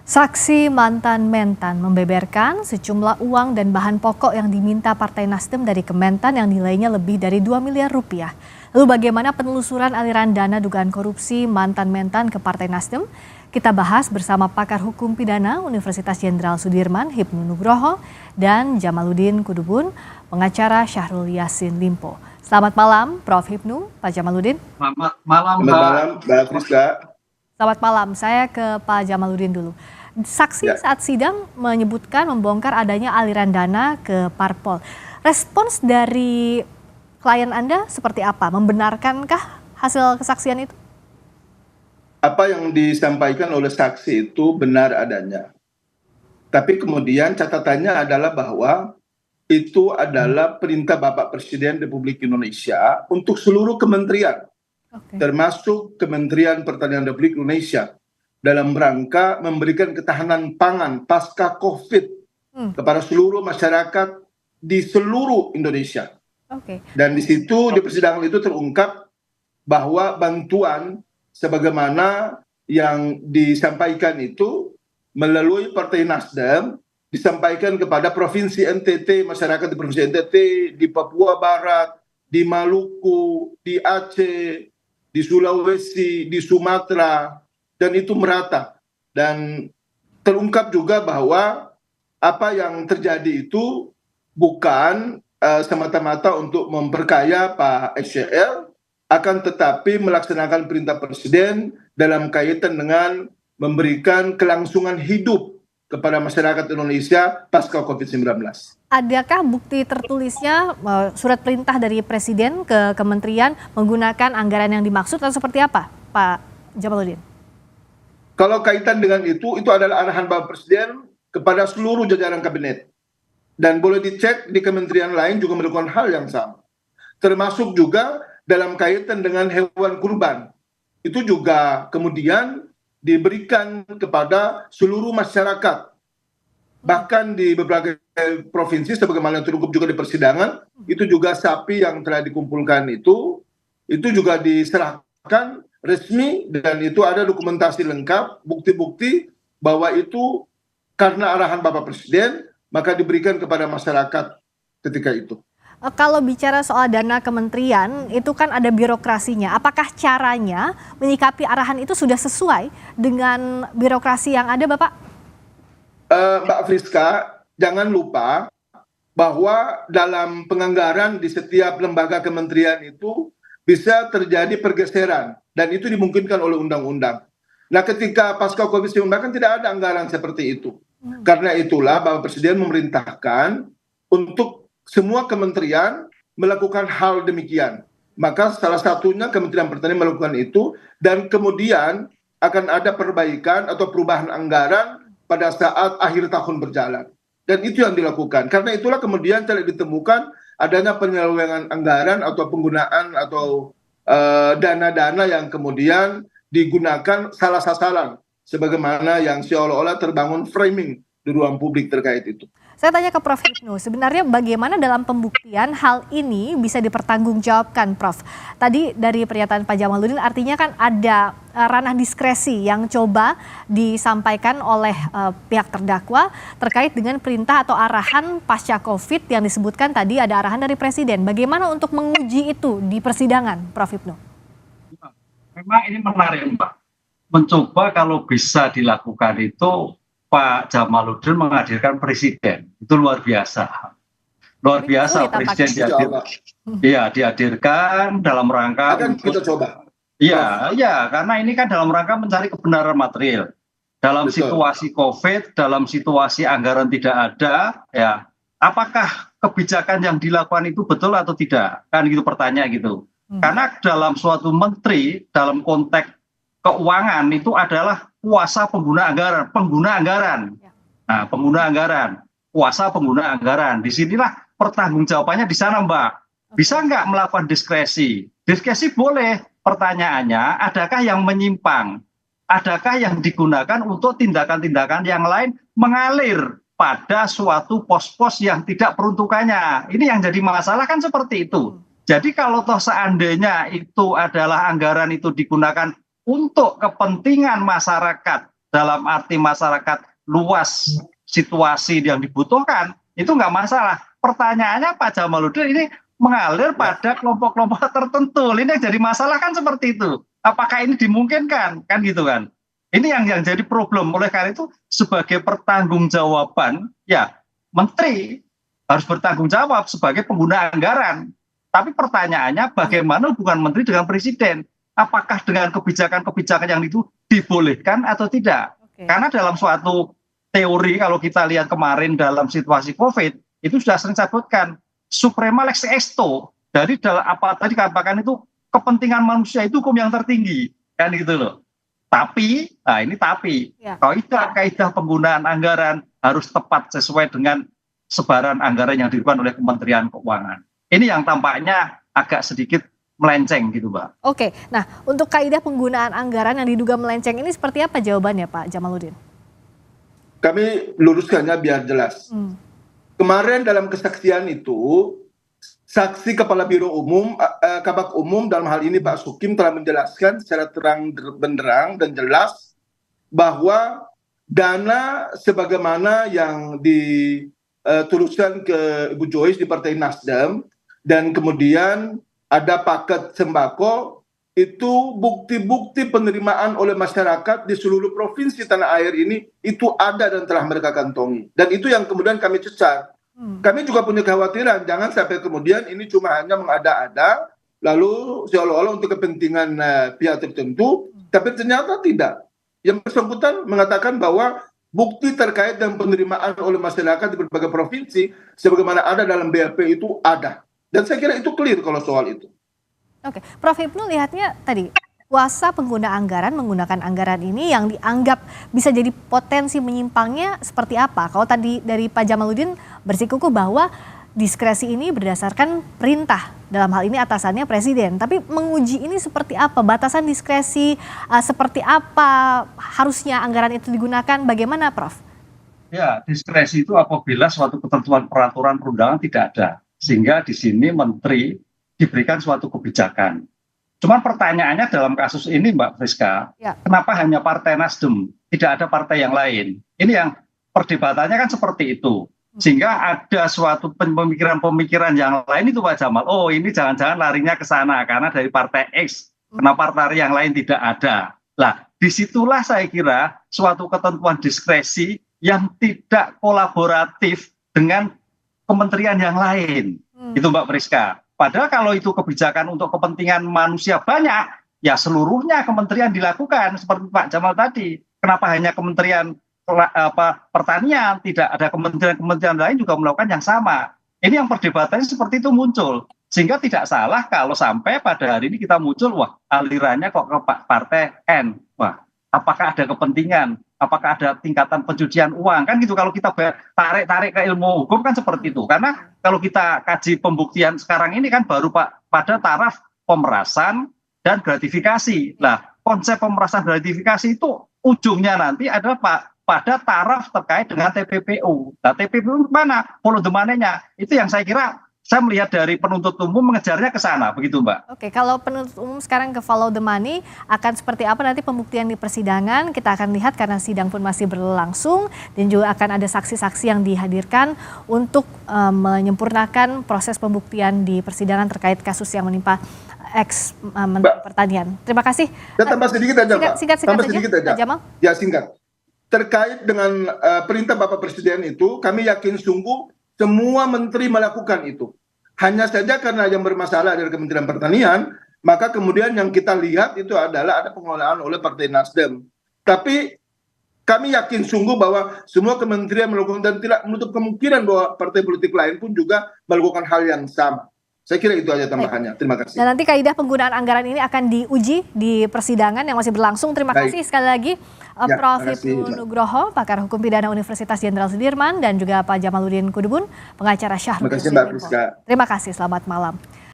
Saksi mantan Mentan membeberkan sejumlah uang dan bahan pokok yang diminta Partai Nasdem dari Kementan yang nilainya lebih dari 2 miliar rupiah. Lalu bagaimana penelusuran aliran dana dugaan korupsi mantan Mentan ke Partai Nasdem? Kita bahas bersama pakar hukum pidana Universitas Jenderal Sudirman Hipnu Nugroho dan Jamaluddin Kudubun, pengacara Syahrul Yassin Limpo. Selamat malam Prof. Hipnu, Pak Jamaluddin. Selamat malam, Mbak Friska. Selamat malam, saya ke Pak Jamaluddin dulu. Saksi saat sidang menyebutkan membongkar adanya aliran dana ke parpol. Respons dari klien Anda seperti apa? Membenarkankah hasil kesaksian itu? Apa yang disampaikan oleh saksi itu benar adanya. Tapi kemudian catatannya adalah bahwa itu adalah perintah Bapak Presiden Republik Indonesia untuk seluruh kementerian, termasuk Kementerian Pertanian Republik Indonesia, dalam rangka memberikan ketahanan pangan pasca COVID kepada seluruh masyarakat di seluruh Indonesia. Dan di situ di persidangan itu terungkap bahwa bantuan sebagaimana yang disampaikan itu melalui Partai Nasdem disampaikan kepada Provinsi NTT, masyarakat di Provinsi NTT, di Papua Barat, di Maluku, di Aceh, di Sulawesi, di Sumatera, dan itu merata. Dan terungkap juga bahwa apa yang terjadi itu bukan semata-mata untuk memperkaya Pak SCL, akan tetapi melaksanakan perintah Presiden dalam kaitan dengan memberikan kelangsungan hidup kepada masyarakat Indonesia pasca COVID-19. Adakah bukti tertulisnya surat perintah dari Presiden ke Kementerian menggunakan anggaran yang dimaksud atau seperti apa, Pak Jamaluddin? Kalau kaitan dengan itu adalah arahan Bapak Presiden kepada seluruh jajaran kabinet. Dan boleh dicek di kementerian lain juga melakukan hal yang sama. Termasuk juga dalam kaitan dengan hewan kurban. Itu juga kemudian diberikan kepada seluruh masyarakat. Bahkan di beberapa provinsi sebagaimana terungkap juga di persidangan, itu juga sapi yang telah dikumpulkan itu juga diserahkan resmi, dan itu ada dokumentasi lengkap, bukti-bukti bahwa itu karena arahan Bapak Presiden, maka diberikan kepada masyarakat ketika itu. Kalau bicara soal dana kementerian, itu kan ada birokrasinya. Apakah caranya menyikapi arahan itu sudah sesuai dengan birokrasi yang ada, Bapak? Mbak Friska, jangan lupa bahwa dalam penganggaran di setiap lembaga kementerian itu bisa terjadi pergeseran, dan itu dimungkinkan oleh undang-undang. Nah, ketika pasca COVID-19 kan tidak ada anggaran seperti itu. Karena itulah Bapak Presiden memerintahkan untuk semua kementerian melakukan hal demikian. Maka salah satunya Kementerian Pertanian melakukan itu, dan kemudian akan ada perbaikan atau perubahan anggaran pada saat akhir tahun berjalan. Dan itu yang dilakukan. Karena itulah kemudian telah ditemukan adanya penyelewengan anggaran atau penggunaan atau dana-dana yang kemudian digunakan salah sasaran, sebagaimana yang seolah-olah terbangun framing di ruang publik terkait itu. Saya tanya ke Prof. Hipnu, sebenarnya bagaimana dalam pembuktian hal ini bisa dipertanggungjawabkan, Prof? Tadi dari pernyataan Pak Jamaluddin artinya kan ada ranah diskresi yang coba disampaikan oleh pihak terdakwa terkait dengan perintah atau arahan pasca COVID yang disebutkan tadi ada arahan dari Presiden. Bagaimana untuk menguji itu di persidangan, Prof. Hipnu? Memang ini menarik, Mbak. Mencoba kalau bisa dilakukan itu Pak Jamaluddin menghadirkan Presiden, itu luar biasa. Luar biasa Presiden dihadirkan dalam rangka akan kita coba. Iya, karena ini kan dalam rangka mencari kebenaran material. Dalam situasi COVID, dalam situasi anggaran tidak ada, ya, apakah kebijakan yang dilakukan itu betul atau tidak? Kan gitu pertanyaan gitu. Karena dalam suatu menteri, dalam konteks keuangan itu adalah kuasa pengguna anggaran. Nah, pengguna anggaran, kuasa pengguna anggaran. Disinilah pertanggungjawabannya di sana, Mbak. Bisa nggak melakukan diskresi? Diskresi boleh. Pertanyaannya, adakah yang menyimpang? Adakah yang digunakan untuk tindakan-tindakan yang lain mengalir pada suatu pos-pos yang tidak peruntukannya? Ini yang jadi masalah kan seperti itu. Jadi kalau toh seandainya itu adalah anggaran itu digunakan untuk kepentingan masyarakat dalam arti masyarakat luas situasi yang dibutuhkan, itu nggak masalah. Pertanyaannya Pak Jamaludin ini mengalir pada kelompok-kelompok tertentu. Ini yang jadi masalah kan seperti itu. Apakah ini dimungkinkan? Kan gitu kan. Ini yang jadi problem. Oleh karena itu sebagai pertanggungjawaban, ya menteri harus bertanggung jawab sebagai pengguna anggaran. Tapi pertanyaannya bagaimana hubungan menteri dengan presiden? Apakah dengan kebijakan-kebijakan yang itu dibolehkan atau tidak? Karena dalam suatu teori kalau kita lihat kemarin dalam situasi COVID, itu sudah sering disebutkan suprema lex esto. Dari apa tadi katakan itu kepentingan manusia itu hukum yang tertinggi. Kan gitu loh. Tapi, nah ini tapi, kaidah penggunaan anggaran harus tepat sesuai dengan sebaran anggaran yang dilakukan oleh Kementerian Keuangan. Ini yang tampaknya agak sedikit melenceng gitu, Mbak. Oke, nah untuk kaidah penggunaan anggaran yang diduga melenceng ini seperti apa jawabannya Pak Jamaludin? Kami luruskannya biar jelas. Kemarin dalam kesaksian itu, Saksi Kepala Biro Umum, Kabak Umum dalam hal ini Pak Sukim telah menjelaskan secara terang benderang dan jelas bahwa dana sebagaimana yang dituliskan ke Ibu Joyce di Partai Nasdem dan kemudian ada paket sembako, itu bukti-bukti penerimaan oleh masyarakat di seluruh provinsi tanah air ini itu ada dan telah mereka kantongi. Dan itu yang kemudian kami cecar. Kami juga punya kekhawatiran, jangan sampai kemudian ini cuma hanya mengada-ada, lalu seolah-olah untuk kepentingan pihak tertentu, tapi ternyata tidak. Yang bersangkutan mengatakan bahwa bukti terkait dengan penerimaan oleh masyarakat di berbagai provinsi, sebagaimana ada dalam BAP itu ada. Dan saya kira itu clear kalau soal itu. Oke, Prof. Hipnu lihatnya tadi, kuasa pengguna anggaran menggunakan anggaran ini yang dianggap bisa jadi potensi menyimpangnya seperti apa? Kalau tadi dari Pak Jamaludin bersikukuh bahwa diskresi ini berdasarkan perintah, dalam hal ini atasannya presiden. Tapi menguji ini seperti apa? Batasan diskresi seperti apa harusnya anggaran itu digunakan? Bagaimana, Prof? Ya, diskresi itu apabila suatu ketentuan peraturan perundangan tidak ada. Sehingga di sini menteri diberikan suatu kebijakan. Cuman pertanyaannya dalam kasus ini Mbak Friska, kenapa hanya Partai Nasdem, tidak ada partai yang lain? Ini yang perdebatannya kan seperti itu. Sehingga ada suatu pemikiran-pemikiran yang lain itu Pak Jamal, oh ini jangan-jangan larinya ke sana karena dari Partai X, kenapa partai yang lain tidak ada? Lah, disitulah saya kira suatu ketentuan diskresi yang tidak kolaboratif dengan kementerian yang lain. Itu Mbak Friska. Padahal kalau itu kebijakan untuk kepentingan manusia banyak, ya seluruhnya kementerian dilakukan seperti Pak Jamal tadi. Kenapa hanya Kementerian Pertanian, tidak ada kementerian-kementerian lain juga melakukan yang sama? Ini yang perdebatannya seperti itu muncul. Sehingga tidak salah kalau sampai pada hari ini kita muncul, wah alirannya kok ke Partai N. Wah, apakah ada kepentingan? Apakah ada tingkatan pencucian uang? Kan gitu kalau kita tarik-tarik ke ilmu hukum kan seperti itu. Karena kalau kita kaji pembuktian sekarang ini kan baru pada taraf pemerasan dan gratifikasi. Nah, konsep pemerasan gratifikasi itu ujungnya nanti adalah pada taraf terkait dengan TPPU. Nah, TPPU mana? Follow the money-nya. Itu yang saya kira saya melihat dari penuntut umum mengejarnya ke sana, begitu Mbak. Oke, kalau penuntut umum sekarang ke follow the money, akan seperti apa nanti pembuktian di persidangan? Kita akan lihat karena sidang pun masih berlangsung dan juga akan ada saksi-saksi yang dihadirkan untuk menyempurnakan proses pembuktian di persidangan terkait kasus yang menimpa ex-Menteri Pertanian. Terima kasih. Dan tambah sedikit aja, Pak. Singkat saja, Jamal. Ya, singkat. Terkait dengan perintah Bapak Presiden itu, kami yakin sungguh semua menteri melakukan itu. Hanya saja karena yang bermasalah dari Kementerian Pertanian, maka kemudian yang kita lihat itu adalah ada pengelolaan oleh Partai Nasdem. Tapi kami yakin sungguh bahwa semua kementerian melakukan dan tidak menutup kemungkinan bahwa partai politik lain pun juga melakukan hal yang sama. Saya kira itu aja tambahannya. Terima kasih. Dan nanti kaidah penggunaan anggaran ini akan diuji di persidangan yang masih berlangsung. Terima kasih sekali lagi Prof. Hipnu Nugroho, pakar hukum pidana Universitas Jenderal Sudirman, dan juga Pak Jamaludin Kudubun, pengacara Syahrul Yassin Limpo. Terima kasih, selamat malam.